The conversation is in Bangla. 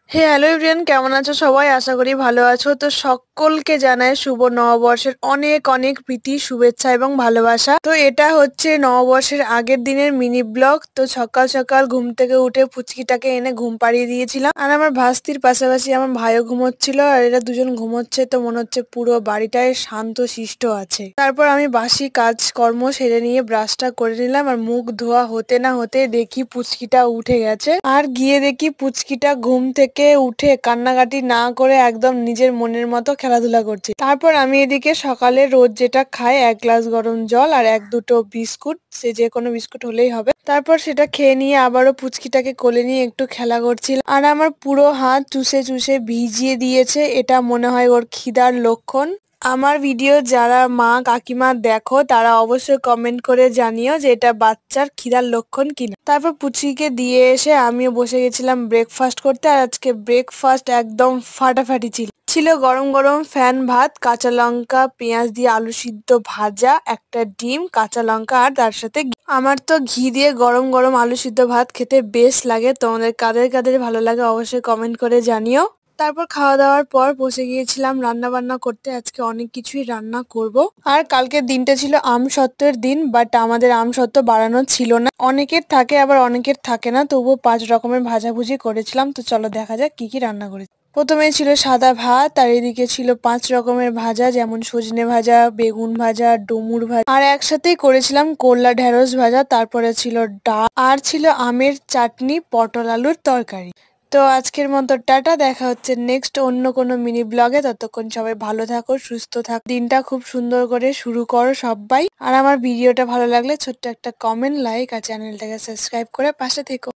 হ্যালো এভরিওয়ান, কেমন আছো সবাই? আশা করি ভালো আছো। তো সকলকে জানাই শুভ নববর্ষের অনেক অনেক প্রীতি, শুভেচ্ছা এবং ভালোবাসা। তো এটা হচ্ছে নববর্ষের আগের দিনের মিনি ব্লগ। তো সকাল সকাল ঘুম থেকে উঠে পুচকিটাকে এনে ঘুম পাড়িয়ে দিয়েছিলাম, আর আমার ভাস্তির পাশাপাশি আমার ভাইও ঘুমোচ্ছিল, আর এরা দুজন ঘুমোচ্ছে। তো মনে হচ্ছে পুরো বাড়িটায় শান্ত শিষ্ট আছে। তারপর আমি বাসি কাজ কর্ম সেরে নিয়ে ব্রাশটা করে নিলাম, আর মুখ ধোয়া হতে না হতে দেখি পুচকিটা উঠে গেছে। আর গিয়ে দেখি পুচকিটা ঘুম থেকে উঠে কান্নাকাটি না করে একদম নিজের মনের মতো খেলাধুলা করছে। তারপর আমি এদিকে সকালে রোজ যেটা খাই, 1 গ্লাস গরম জল আর 1-2টো বিস্কুট, সে যে কোনো বিস্কুট হলেই হবে। তারপর সেটা খেয়ে নিয়ে আবারও পুচকিটাকে কোলে নিয়ে একটু খেলা করছিল, আর আমার পুরো হাত চুষে চুষে ভিজিয়ে দিয়েছে। এটা মনে হয় ওর খিদার লক্ষণ। আমার ভিডিও যারা মা কাকিমা দেখো তারা অবশ্যই কমেন্ট করে জানিও যে এটা বাচ্চার খিদার লক্ষণ কিনা। তারপর পুচিকে দিয়ে এসে আমিও বসে গেছিলাম ব্রেকফাস্ট করতে, আর আজকে ব্রেকফাস্ট একদম ফাটাফাটি ছিল। ছিল গরম গরম ফ্যান ভাত, কাঁচা লঙ্কা পেঁয়াজ দিয়ে আলু সিদ্ধ ভাজা, একটা ডিম, কাঁচা লঙ্কা, আর তার সাথে ঘি। আমার তো ঘি দিয়ে গরম গরম আলু সিদ্ধ ভাত খেতে বেশ লাগে। তোমাদের কাদের কাদের ভালো লাগে অবশ্যই কমেন্ট করে জানিও। তারপর খাওয়া দাওয়ার পর বসে গিয়েছিলাম রান্না বান্না করতে। আজকে অনেক কিছুই রান্না করব। আর কালকের দিনটা ছিল আমসত্ত্বের দিন, বাট আমাদের আমসত্ত্ব বাড়ানো ছিল না। অনেকের থাকে আবার অনেকের থাকে না, তবুও 5 রকমের ভাজাভুজি করেছিলাম। তো চলো দেখা যাক কি কি রান্না করেছি। প্রথমে ছিল সাদা ভাত, আর এদিকে ছিল 5 রকমের ভাজা, যেমন সজনে ভাজা, বেগুন ভাজা, ডুমুর ভাজা, আর একসাথেই করেছিলাম করলা ঢেঁড়স ভাজা। তারপরে ছিল ডাল, আর ছিল আমের চাটনি, পটল আলুর তরকারি। তো আজকের মতো টাটা, দেখা হচ্ছে নেক্সট অন্য কোনো মিনি ব্লগে। ততক্ষণ সবাই ভালো থাকো, সুস্থ থাকো, দিনটা খুব সুন্দর করে শুরু করো সবাই। আর আমার ভিডিওটা ভালো লাগলে ছোট্ট একটা কমেন্ট, লাইক আর চ্যানেলটাকে সাবস্ক্রাইব করে পাশে থেকো।